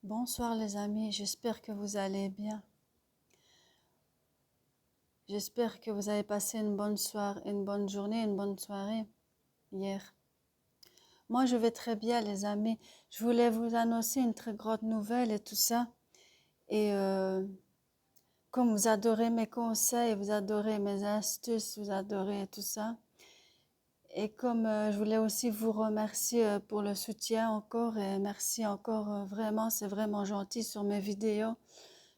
Bonsoir les amis, j'espère que vous allez bien. J'espère que vous avez passé une bonne soirée, une bonne journée, une bonne soirée hier. Moi je vais très bien les amis. Je voulais vous annoncer une très grande nouvelle et tout ça. Et comme vous adorez mes conseils, vous adorez mes astuces, vous adorez tout ça. Et comme je voulais aussi vous remercier pour le soutien encore et merci encore vraiment, c'est vraiment gentil sur mes vidéos.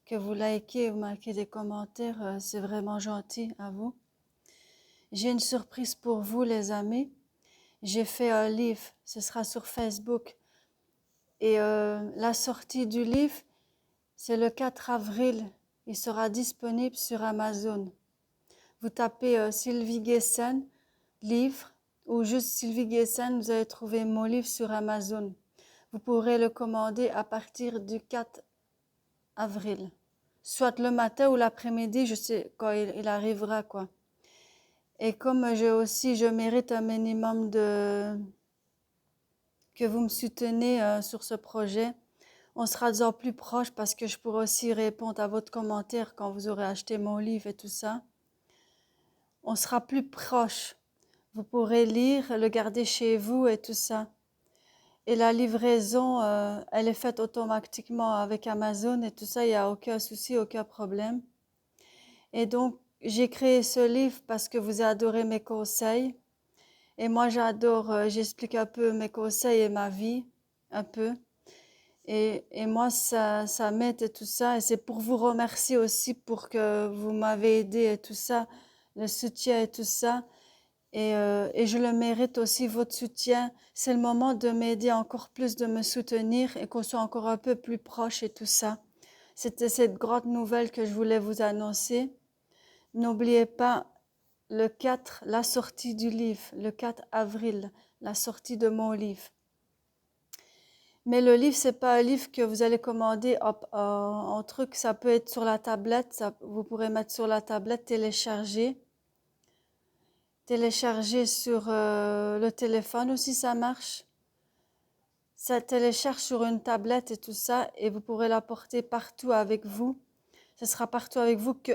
Que vous likez, vous marquez des commentaires, c'est vraiment gentil à vous. J'ai une surprise pour vous les amis. J'ai fait un livre, ce sera sur Facebook. Et la sortie du livre, c'est le 4 avril. Il sera disponible sur Amazon. Vous tapez Sylvie Guessen, livre, ou juste Sylvie Guessen, vous allez trouver mon livre sur Amazon. Vous pourrez le commander à partir du 4 avril. Soit le matin ou l'après-midi, je sais quand il arrivera quoi. Et comme je mérite un minimum que vous me soutenez sur ce projet, on sera de plus proche parce que je pourrai aussi répondre à votre commentaire quand vous aurez acheté mon livre et tout ça. On sera plus proche. Vous pourrez lire, le garder chez vous et tout ça. Et la livraison, elle est faite automatiquement avec Amazon et tout ça, il n'y a aucun souci, aucun problème. Et donc, j'ai créé ce livre parce que vous adorez mes conseils. Et moi, j'explique un peu mes conseils et ma vie, un peu. Et moi, ça m'aide et tout ça. Et c'est pour vous remercier aussi pour que vous m'avez aidé et tout ça, le soutien et tout ça. Et je le mérite aussi, votre soutien. C'est le moment de m'aider encore plus, de me soutenir et qu'on soit encore un peu plus proche et tout ça. C'était cette grande nouvelle que je voulais vous annoncer. N'oubliez pas le 4, la sortie du livre, le 4 avril, la sortie de mon livre. Mais le livre, c'est pas un livre que vous allez commander en truc, ça peut être sur la tablette, vous pourrez mettre sur la tablette, télécharger sur le téléphone aussi, ça marche. Ça télécharge sur une tablette et tout ça, et vous pourrez la porter partout avec vous. Ce sera partout avec vous que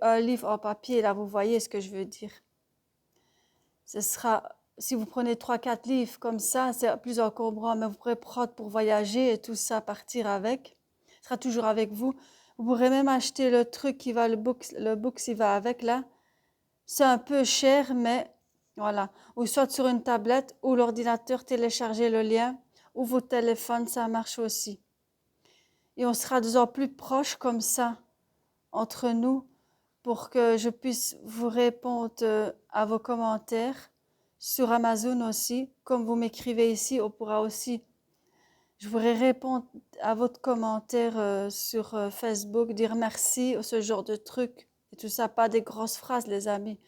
un livre en papier, là, vous voyez ce que je veux dire. Ce sera, si vous prenez 3-4 livres comme ça, c'est plus encombrant, mais vous pourrez prendre pour voyager et tout ça, partir avec. Ce sera toujours avec vous. Vous pourrez même acheter le truc qui va, le book qui va avec là. C'est un peu cher, mais voilà. Ou soit sur une tablette ou l'ordinateur, télécharger le lien, ou votre téléphone, ça marche aussi. Et on sera de plus en plus proches comme ça, entre nous, pour que je puisse vous répondre à vos commentaires sur Amazon aussi. Comme vous m'écrivez ici, on pourra aussi, je pourrai répondre à votre commentaire sur Facebook, dire merci, ce genre de trucs et tout ça, pas des grosses phrases les amis.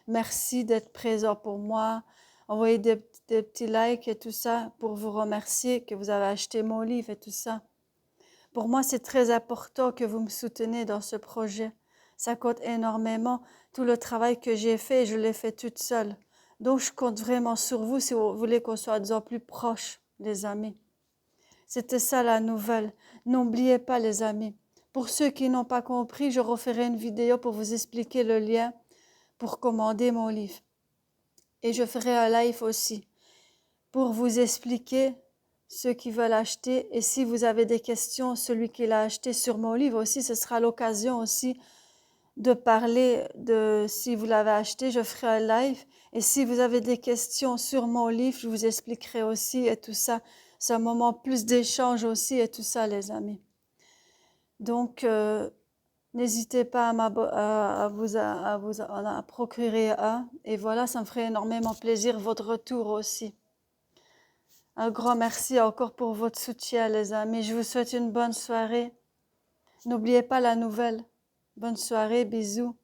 Merci d'être présent pour moi, envoyer des petits likes et tout ça pour vous remercier que vous avez acheté mon livre et tout ça. Pour moi, c'est très important que vous me soutenez dans ce projet. Ça compte énormément. Tout le travail que j'ai fait, je l'ai fait toute seule. Donc, je compte vraiment sur vous si vous voulez qu'on soit de plus en plus proches, les amis. C'était ça la nouvelle. N'oubliez pas, les amis. Pour ceux qui n'ont pas compris, je referai une vidéo pour vous expliquer le lien pour commander mon livre. Et je ferai un live aussi pour vous expliquer ceux qui veulent acheter. Et si vous avez des questions, celui qui l'a acheté sur mon livre aussi, ce sera l'occasion aussi de parler de si vous l'avez acheté, je ferai un live. Et si vous avez des questions sur mon livre, je vous expliquerai aussi et tout ça. C'est un moment plus d'échange aussi et tout ça, les amis. Donc, n'hésitez pas à vous procurer un. Et voilà, ça me ferait énormément plaisir, votre retour aussi. Un grand merci encore pour votre soutien, les amis. Je vous souhaite une bonne soirée. N'oubliez pas la nouvelle. Bonne soirée, bisous.